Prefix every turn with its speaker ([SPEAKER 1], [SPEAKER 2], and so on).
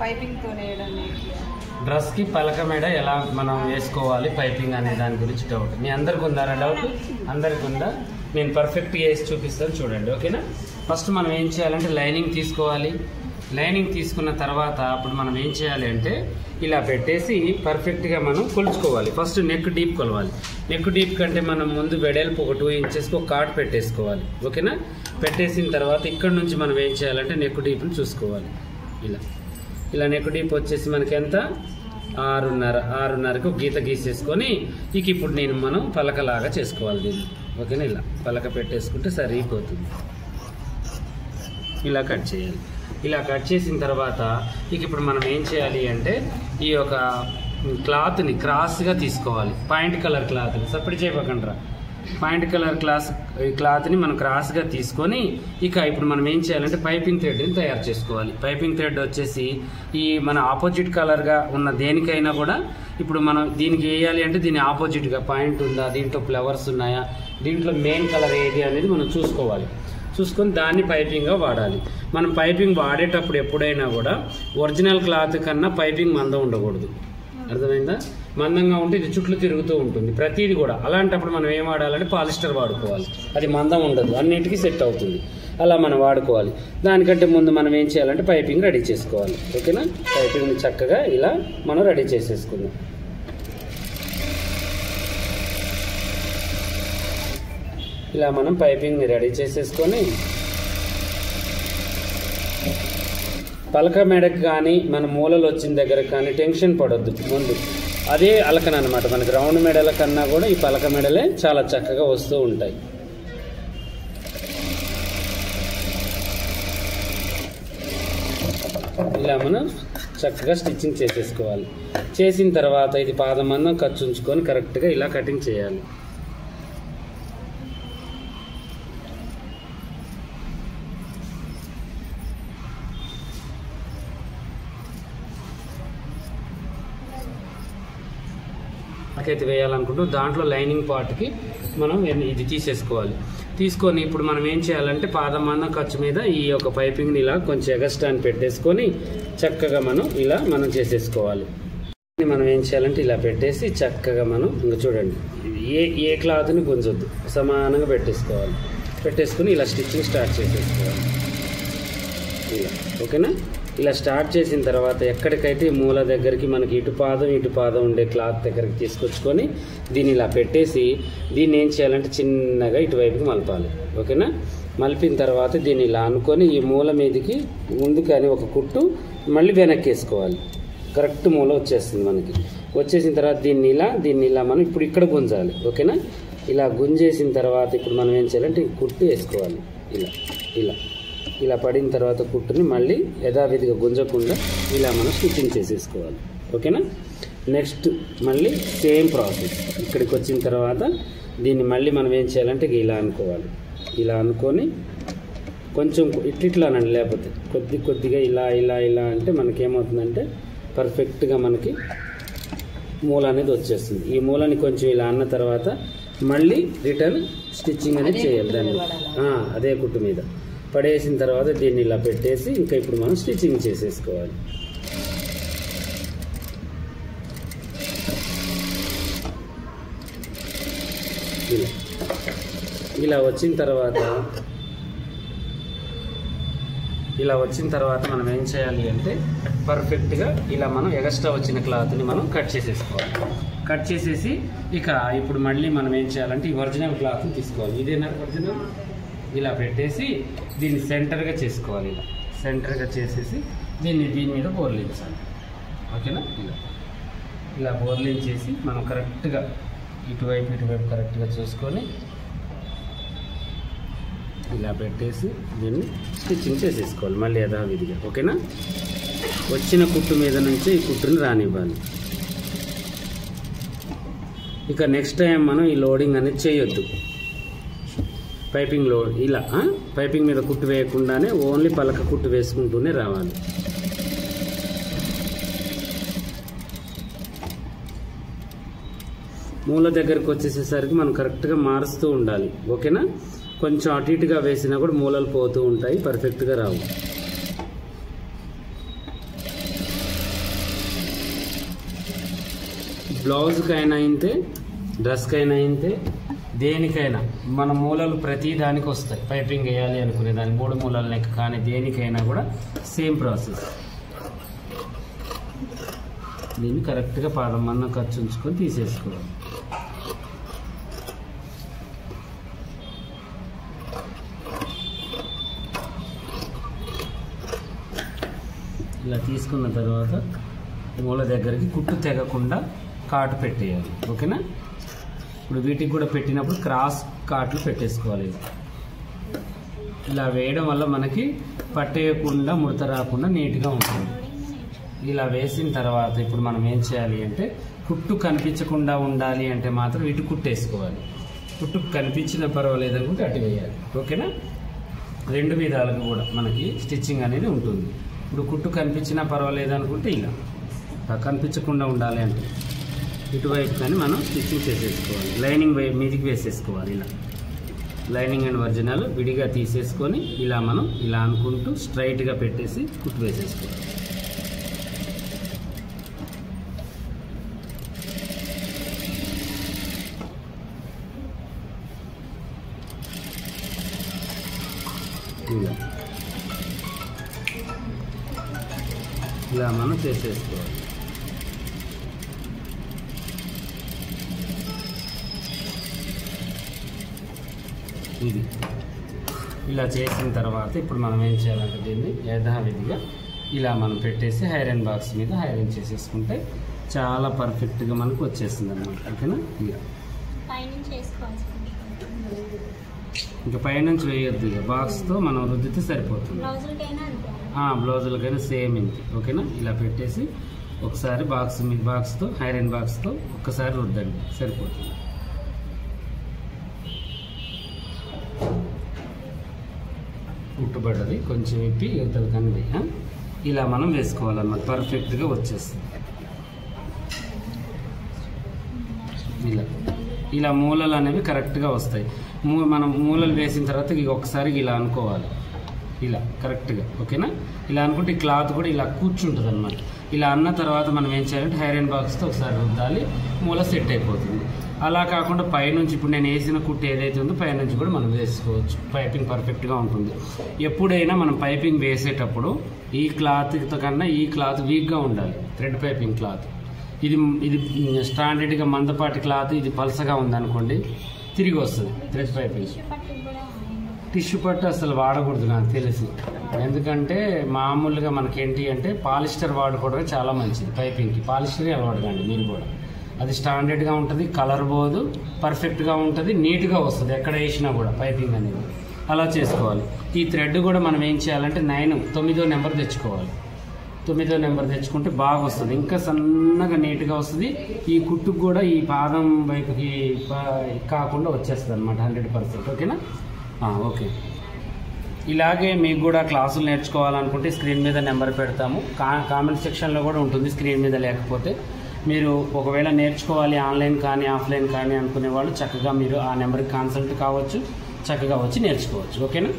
[SPEAKER 1] Piping తో
[SPEAKER 2] dress కి పలక మేడ ఎలా మనం వేసుకోవాలి పైపింగ్ అనే దాని గురించి డౌట్. మీ అందరికి ఉందా డౌట్? అందరికి ఉందా? నేను పర్ఫెక్ట్గా వేసి చూపిస్తాను చూడండి, ఓకేనా? ఫస్ట్ మనం ఏం చేయాలంటే లైనింగ్ తీసుకోవాలి. లైనింగ్ తీసుకున్న తర్వాత అప్పుడు మనం ఏం చేయాలి అంటే ఇలా పెట్టేసి పర్ఫెక్ట్గా మనం కొలుచుకోవాలి. ఫస్ట్ నెక్ డీప్ కొలవాలి. నెక్ డీప్ కంటే మనం ముందు వెడల్పు ఒక 2 ఇంచెస్కి ఒక కార్డ్ పెట్టేసుకోవాలి, ఓకేనా? పెట్టేసిన తర్వాత ఇక్కడ నుంచి మనం ఏం చేయాలంటే నెక్ డీప్ని చూసుకోవాలి. ఇలా నెక్ డీప్ వచ్చేసి మనకి ఎంత 6.5కి ఒక గీత గీసేసుకొని ఇప్పుడు మనం పలకలాగా చేసుకోవాలి దీన్ని, ఓకేనా? ఇలా పలక పెట్టేసుకుంటే సరిపోతుంది. ఇలా కట్ చేయాలి. ఇలా కట్ చేసిన తర్వాత ఇప్పుడు మనం ఏం చేయాలి అంటే ఈ యొక్క క్లాత్ని క్రాస్గా తీసుకోవాలి. పాయింట్ కలర్ క్లాత్ని సపరేట్ చేయకుండా పాయింట్ కలర్ క్లాత్ని మనం క్రాస్గా తీసుకొని ఇప్పుడు మనం ఏం చేయాలంటే పైపింగ్ థ్రెడ్ని తయారు చేసుకోవాలి. పైపింగ్ థ్రెడ్ వచ్చేసి ఈ మన ఆపోజిట్ కలర్గా ఉన్న దేనికైనా కూడా ఇప్పుడు మనం దీనికి వేయాలి అంటే దీని ఆపోజిట్గా పాయింట్ ఉందా, దీంట్లో ఫ్లవర్స్ ఉన్నాయా, దీంట్లో మెయిన్ కలర్ ఏది అనేది మనం చూసుకోవాలి. చూసుకొని దాన్ని పైపింగ్గా వాడాలి. మనం పైపింగ్ వాడేటప్పుడు ఎప్పుడైనా కూడా ఒరిజినల్ క్లాత్ కన్నా పైపింగ్ మందం ఉండకూడదు, అర్థమైందా? మందంగా ఉంటే ఇది చుట్లు తిరుగుతూ ఉంటుంది ప్రతిదీ కూడా. అలాంటప్పుడు మనం ఏం వాడాలంటే పాలిస్టర్ వాడుకోవాలి, అది మందం ఉండదు, అన్నిటికీ సెట్ అవుతుంది. అలా మనం వాడుకోవాలి. దానికంటే ముందు మనం ఏం చేయాలంటే పైపింగ్ రెడీ చేసుకోవాలి, ఓకేనా? పైపింగ్ని చక్కగా ఇలా మనం రెడీ చేసేసుకుందాం. ఇలా మనం పైపింగ్ని రెడీ చేసేసుకొని పలక మెడకు కానీ మన మూలలు వచ్చిన దగ్గర కానీ టెన్షన్ పడొద్దు ముందు. అదే అలకన అనమాట. మనకి రౌండ్ మెడల కన్నా కూడా ఈ పలక మెడలే చాలా చక్కగా వస్తూ ఉంటాయి. ఇలా మనం చక్కగా స్టిచ్చింగ్ చేసేసుకోవాలి. చేసిన తర్వాత ఇది పాదమందం ఖర్చు ఉంచుకొని కరెక్ట్గా ఇలా కటింగ్ చేయాలి. అయితే వేయాలనుకుంటూ దాంట్లో లైనింగ్ పార్ట్కి మనం ఇది తీసేసుకోవాలి. తీసుకొని ఇప్పుడు మనం ఏం చేయాలంటే పాదమందం ఖర్చు మీద ఈ యొక్క పైపింగ్ని ఇలా కొంచెం ఎగస్ట్రాని పెట్టేసుకొని చక్కగా మనం చేసేసుకోవాలి. మనం ఏం చేయాలంటే ఇలా పెట్టేసి చక్కగా మనం ఇంకా చూడండి ఏ క్లాత్ని గుంజొద్దు, సమానంగా పెట్టేసుకోవాలి. పెట్టేసుకొని ఇలా స్టిచ్చింగ్ స్టార్ట్ చేసేసుకోవాలి. ఇలా ఓకేనా? ఇలా స్టార్ట్ చేసిన తర్వాత ఎక్కడికైతే మూల దగ్గరికి మనకి ఇటు పాదం ఉండే క్లాత్ దగ్గరికి తీసుకొచ్చుకొని దీన్ని ఇలా పెట్టేసి దీన్ని ఏం చేయాలంటే చిన్నగా ఇటువైపుకి మలపాలి, ఓకేనా? మలిపిన తర్వాత దీన్ని ఇలా అనుకొని ఈ మూల మీదకి ముందుకని ఒక కుట్టు మళ్ళీ వెనక్కి వేసుకోవాలి. కరెక్ట్ మూల వచ్చేస్తుంది మనకి. వచ్చేసిన తర్వాత దీన్ని ఇలా మనం ఇప్పుడు ఇక్కడ గుంజాలి, ఓకేనా? ఇలా గుంజేసిన తర్వాత ఇప్పుడు మనం ఏం చేయాలంటే కుట్టు వేసుకోవాలి. ఇలా పడిన తర్వాత కుట్టుని మళ్ళీ యథావిధిగా గుంజకుండా ఇలా మనం స్టిచ్చింగ్ చేసేసుకోవాలి, ఓకేనా? నెక్స్ట్ మళ్ళీ సేమ్ ప్రాసెస్. ఇక్కడికి వచ్చిన తర్వాత దీన్ని మళ్ళీ మనం ఏం చేయాలంటే ఇలా అనుకోవాలి. ఇలా అనుకొని కొంచెం ఇట్లానండి, లేకపోతే కొద్దిగా ఇలా అంటే మనకేమవుతుందంటే పర్ఫెక్ట్గా మనకి మూల అనేది వచ్చేస్తుంది. ఈ మూలని కొంచెం ఇలా అన్న తర్వాత మళ్ళీ రిటర్న్ స్టిచ్చింగ్ అనేది చేయాలి. దాన్ని అదే కుట్టు మీద పడేసిన తర్వాత దీన్ని ఇలా పెట్టేసి ఇంకా ఇప్పుడు మనం స్టిచ్చింగ్ చేసేసుకోవాలి. ఇలా వచ్చిన తర్వాత మనం ఏం చేయాలి అంటే పర్ఫెక్ట్గా ఇలా మనం ఎక్స్ట్రా వచ్చిన క్లాత్ని మనం కట్ చేసేసుకోవాలి. కట్ చేసేసి ఇప్పుడు మళ్ళీ మనం ఏం చేయాలంటే ఈ ఒరిజినల్ క్లాత్ని తీసుకోవాలి. ఇదేనా ఒరిజినల్? ఇలా పెట్టేసి దీన్ని సెంటర్గా చేసుకోవాలి. సెంటర్గా చేసేసి దీని మీద బోర్లించాలి, ఓకేనా? ఇలా బోర్లించేసి మనం కరెక్ట్గా ఇటువైపు కరెక్ట్గా చూసుకొని ఇలా పెట్టేసి దీన్ని స్టిచ్చింగ్ చేసేసుకోవాలి మళ్ళీ యథావిధిగా, ఓకేనా? వచ్చిన కుట్టు మీద నుంచి ఈ కుట్టుని రానివ్వాలి. నెక్స్ట్ టైం మనం ఈ లోడింగ్ అనేది చేయొద్దు. పైపింగ్లో ఇలా పైపింగ్ మీద కుట్టు వేయకుండానే ఓన్లీ పలక కుట్టు వేసుకుంటూనే రావాలి. మూల దగ్గరకు వచ్చేసేసరికి మనం కరెక్ట్గా మారుస్తూ ఉండాలి, ఓకేనా? కొంచెం అటు ఇటుగా వేసినా కూడా మూలలు పోతూ ఉంటాయి, పర్ఫెక్ట్గా రావు. బ్లౌజ్కైనా ఇంతే, డ్రెస్కైనా ఇంతే, దేనికైనా మన మూలలు ప్రతి దానికి వస్తాయి. పైపింగ్ వేయాలి అనుకునే దాని 3 మూలల నెక్ కానీ దేనికైనా కూడా సేమ్ ప్రాసెస్. దీన్ని కరెక్ట్గా పాదం మందం ఖర్చు ఉంచుకొని తీసేసుకోవాలి. ఇలా తీసుకున్న తర్వాత మూల దగ్గరికి కుట్టు తెగకుండా కాటు పెట్టేయాలి. ఓకేనా? ఇప్పుడు వీటికి కూడా పెట్టినప్పుడు క్రాస్ కాట్లు పెట్టేసుకోవాలి. ఇలా వేయడం వల్ల మనకి పట్టేయకుండా ముడత రాకుండా నీట్గా ఉంటుంది. ఇలా వేసిన తర్వాత ఇప్పుడు మనం ఏం చేయాలి అంటే కుట్టు కనిపించకుండా ఉండాలి అంటే మాత్రం ఇటు కుట్టేసుకోవాలి. కుట్టు కనిపించిన పర్వాలేదు అనుకుంటే అటు వేయాలి. ఓకేనా? 2 విధాలుగా కూడా మనకి స్టిచ్చింగ్ అనేది ఉంటుంది. ఇప్పుడు కుట్టు కనిపించినా పర్వాలేదు అనుకుంటే ఇలా, కనిపించకుండా ఉండాలి అంటే ఇటువైపు కానీ మనం స్టిచ్చింగ్ చేసేసుకోవాలి. లైనింగ్ మీదికి వేసేసుకోవాలి. ఇలా లైనింగ్ అండ్ ఒరిజినల్ విడిగా తీసేసుకొని ఇలా మనం ఇలా అనుకుంటూ స్ట్రైట్గా పెట్టేసి కుట్టు వేసేసుకోవాలి. ఇలా మనం చేసేసుకోవాలి. ఇది ఇలా చేసిన తర్వాత ఇప్పుడు మనం ఏం చేయాలంటే దీన్ని యథావిధిగా ఇలా మనం పెట్టేసి ఐరన్ బాక్స్ మీద ఐరన్ చేసేసుకుంటే చాలా పర్ఫెక్ట్గా మనకు వచ్చేస్తుంది అన్నమాట. ఓకేనా? ఇంకా పైనుంచి వేయొద్దు, ఇక బాక్స్తో మనం రుద్దితే సరిపోతుంది. బ్లౌజులకైనా సేమ్ ఇంత. ఓకేనా? ఇలా పెట్టేసి ఒకసారి బాక్స్తో ఐరన్ బాక్స్తో ఒక్కసారి రుద్దండి, సరిపోతుంది. ఉట్టుబడ్డది కొంచెం ఇప్పి యువతలు కనిపి ఇలా మనం వేసుకోవాలన్నమాట. పర్ఫెక్ట్గా వచ్చేస్తుంది. ఇలా మూలలు అనేవి కరెక్ట్గా వస్తాయి. మనం మూలలు వేసిన తర్వాత ఇక ఒకసారి ఇలా అనుకోవాలి, ఇలా కరెక్ట్గా. ఓకేనా? ఇలా అనుకుంటే ఈ క్లాత్ కూడా ఇలా కూర్చుంటుంది అన్నమాట. ఇలా అన్న తర్వాత మనం ఏం చేయాలంటే ఐరన్ బాక్స్తో ఒకసారి రుద్దాలి, మూల సెట్ అయిపోతుంది. అలా కాకుండా పైనుంచి ఇప్పుడు నేను వేసిన కుట్టు ఏదైతే ఉందో పైనుంచి కూడా మనం వేసుకోవచ్చు. పైపింగ్ పర్ఫెక్ట్గా ఉంటుంది. ఎప్పుడైనా మనం పైపింగ్ వేసేటప్పుడు ఈ క్లాత్తో కన్నా ఈ క్లాత్ వీక్గా ఉండాలి. థ్రెడ్ పైపింగ్ క్లాత్ ఇది స్టాండర్డ్గా మందపాటి క్లాత్, ఇది పలసగా ఉందనుకోండి తిరిగి వస్తుంది. థ్రెడ్ పైపింగ్ టిష్యూ పట్టు అసలు వాడకూడదు నాకు తెలిసి. ఎందుకంటే మామూలుగా మనకేంటి అంటే పాలిస్టర్ వాడుకోవడమే చాలా మంచిది. పైపింగ్కి పాలిస్టరే అలవాటు కండి మీరు కూడా. అది స్టాండర్డ్గా ఉంటుంది, కలర్ పోదు, పర్ఫెక్ట్గా ఉంటుంది, నీట్గా వస్తుంది ఎక్కడ వేసినా కూడా పైపింగ్ అనేది. అలా చేసుకోవాలి. ఈ థ్రెడ్ కూడా మనం ఏం చేయాలంటే 9వ నెంబర్ తెచ్చుకోవాలి. 9వ నెంబర్ తెచ్చుకుంటే బాగా వస్తుంది, ఇంకా సన్నగా నీట్గా వస్తుంది. ఈ కుట్టుకు కూడా ఈ పాదం వైపుకి కాకుండా వచ్చేస్తుంది అన్నమాట 100%. ఓకేనా? ఓకే. ఇలాగే మీకు కూడా క్లాసులు నేర్చుకోవాలనుకుంటే స్క్రీన్ మీద నెంబర్ పెడతాము. కామెంట్ సెక్షన్లో కూడా ఉంటుంది, స్క్రీన్ మీద లేకపోతే. మీరు ఒకవేళ నేర్చుకోవాలి ఆన్లైన్ కానీ ఆఫ్లైన్ కానీ అనుకునే వాళ్ళు చక్కగా మీరు ఆ నెంబర్కి కన్సల్ట్ కావచ్చు, చక్కగా వచ్చి నేర్చుకోవచ్చు. ఓకేనా?